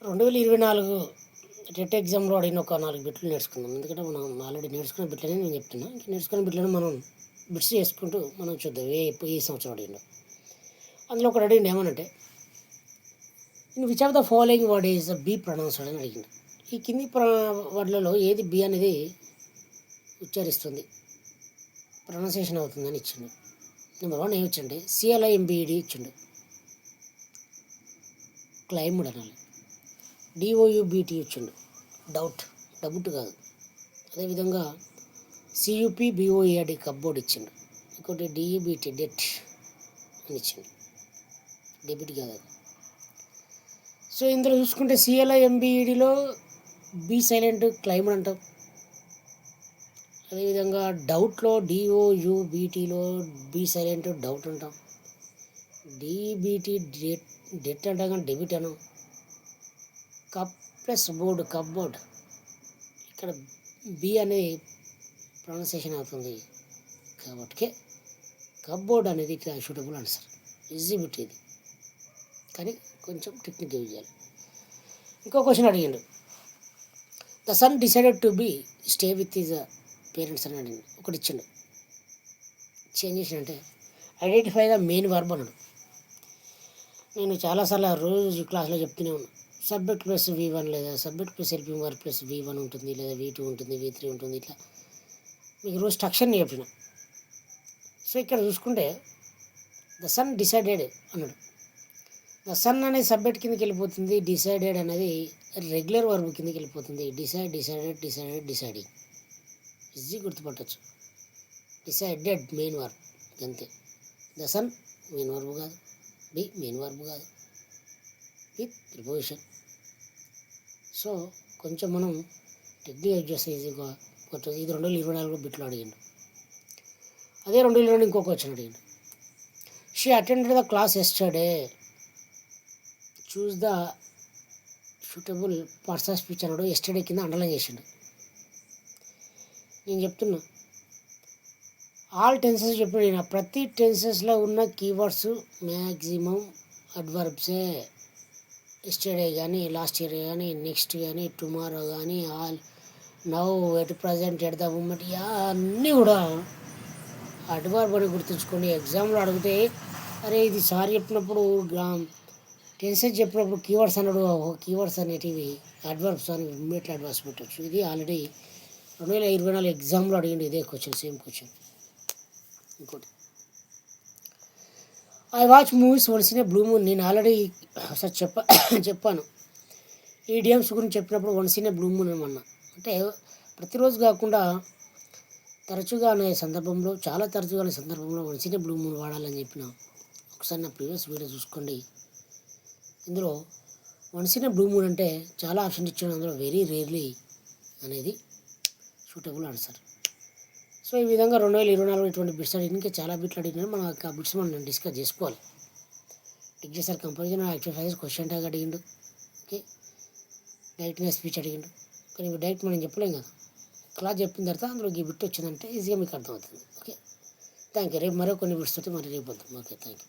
2024 TET ఎగ్జామ్లో అడిగిన ఒక 4 బిట్లు నేర్చుకుందాం. ఎందుకంటే మనం ఆల్రెడీ నేర్చుకున్న బిట్లనే నేను చెప్తున్నా. ఇంక నేర్చుకున్న బిట్లను మనం బిట్స్ చేసుకుంటూ మనం చూద్దాం ఏ సంవత్సరం అడిగిండో. అందులో ఒకటి అడిగిండు ఏమనంటే, in which of the following word is be pronounced అని అడిగిండు. ఈ కింది వర్డ్లలో ఏది బి అనేది ఉచ్చరిస్తుంది, ప్రొనౌన్సియేషన్ అవుతుందని ఇచ్చిండు. నెంబర్ 1 ఏమి ఇచ్చండి, CLIMBED ఇచ్చిండు, క్లైమ్డ్ అనాలి. DOUBT ఇచ్చిండు, డౌట్ కాదు. అదేవిధంగా CUPBOED కప్బోర్డ్ ఇచ్చిండు. ఇంకోటి DEBT డెట్ అని ఇచ్చిండు, డెబిట్ కాదు. సో ఇందులో చూసుకుంటే CLIMBEDలో బి సైలెంట్ క్లైమ్డ్ అంటాం. అదేవిధంగా డౌట్లో DOUBTలో బి సైలెంట్ డౌట్ అంటాం. DEBT డెట్ అంటాం కానీ డెబిట్ అనం. కప్ ప్లస్ బోర్డు కప్బోర్డ్, ఇక్కడ బి అనేది ప్రొనౌన్సియేషన్ అవుతుంది కాబట్టి కప్బోర్డ్ అనేది ఇక్కడ సూటబుల్ ఆన్సర్. ఈజీ బిట్ ఇది, కానీ కొంచెం టెక్నిక్ యూజ్ చేయాలి. ఇంకో క్వశ్చన్ అడిగిండు, the son decided to be stay with his parents అని అడిగిండు. ఒకటి ఇచ్చిండు, చేంజ్ చేసినంటే ఐడెంటిఫై ద మెయిన్ వర్బ్ అన్నాడు. నేను చాలాసార్లు రోజు క్లాస్లో చెప్తూనే ఉన్నాను, సబ్జెక్ట్ ప్లస్ V1 లేదా subject plus helping verb plus V1 ఉంటుంది, లేదా V2 ఉంటుంది, V3 ఉంటుంది. ఇట్లా మీకు రోజు స్ట్రక్చర్ చెప్పిన. సో ఇక్కడ చూసుకుంటే ద సన్ డిసైడెడ్ అన్నాడు. ద సన్ అనేది సబ్జెక్ట్ కిందకి వెళ్ళిపోతుంది, డిసైడెడ్ అనేది రెగ్యులర్ వర్బ్ కిందకి వెళ్ళిపోతుంది. డిసైడింగ్ ఈజీ గుర్తుపట్టచ్చు. డిసైడెడ్ మెయిన్ వర్బ్ అంతే. ద సన్ మెయిన్ వర్బ్ కాదు, బి మెయిన్ వర్బ్ కాదు, విత్ ప్రిపోజిషన్. సో కొంచెం మనం టెక్నిక్ యూజ్ చేస్తే ఈజీగా కొట్టదు. ఇది 2024 బిట్లో అడిగిండు. అదే 2022 ఇంకొక క్వశ్చన్ అడిగిండు, she attended the class yesterday, choose the suitable parts of speech అన్నాడు. ఎస్టర్డే కింద అండర్లైన్ చేసిండు. నేను చెప్తున్నా ఆల్ టెన్సెస్ చెప్పిన, ప్రతి టెన్సెస్లో ఉన్న కీవర్డ్స్ మ్యాక్సిమం అడ్వర్బ్సే. ఎస్టర్డే కానీ, లాస్ట్ ఇయర్ కానీ, నెక్స్ట్ కానీ, టుమారో కానీ, all, now, at present, at the moment, అన్నీ కూడా అడ్వర్బ్ అని గుర్తుంచుకోండి. ఎగ్జామ్లో అడిగితే అరే ఇది సార్ చెప్పినప్పుడు టెన్సెస్ చెప్పినప్పుడు కీవర్డ్స్ అన్నాడు, కీవర్డ్స్ అనేటివి అడ్వర్బ్స్ అని ఇమ్మీడియట్ అడ్వర్బ్స్ పెట్టచ్చు. ఇది ఆల్రెడీ 2024 ఎగ్జామ్లో అడిగింది ఇదే క్వశ్చన్, సేమ్ క్వశ్చన్. ఇంకోటి, I watch movies once in a blue moon. నేను ఆల్రెడీ ఒకసారి చెప్పాను ఈడియమ్స్ గురించి చెప్పినప్పుడు once in a blue moon ఏమన్నా అంటే ప్రతిరోజు కాకుండా తరచుగా అనే సందర్భంలో, చాలా తరచుగా అనే సందర్భంలో once in a blue moon వాడాలని చెప్పిన. ఒకసారి నా ప్రీవియస్ వీడియో చూసుకోండి. ఇందులో once in a blue moon అంటే చాలా ఆప్షన్ ఇచ్చాను, అందులో వెరీ రేర్లీ అనేది సూటబుల్ ఆన్సర్. సో ఈ విధంగా 2024 ఇటువంటి బిట్స్ అడిగిన, ఇంకా చాలా బిట్లు అడిగినా మనం ఆ బిట్స్ మనం డిస్కస్ చేసుకోవాలి. డిగ్రీసర్ కంపారిజన్, యాక్చువల్ క్వశ్చన్ ట్యాగ్ అడిగిండు. ఓకే, డైరెక్ట్గా స్పీచ్ అడిగిండు. కానీ డైరెక్ట్ మనం చెప్పలేం కదా, క్లాస్ చెప్పిన తర్వాత అందులో ఈ బిట్ వచ్చిందంటే ఈజీగా మీకు అర్థమవుతుంది. Okay, thank you. రేపు మరో కొన్ని బిట్స్ తోటి మరి రేపు వద్దాం. Okay, thank you.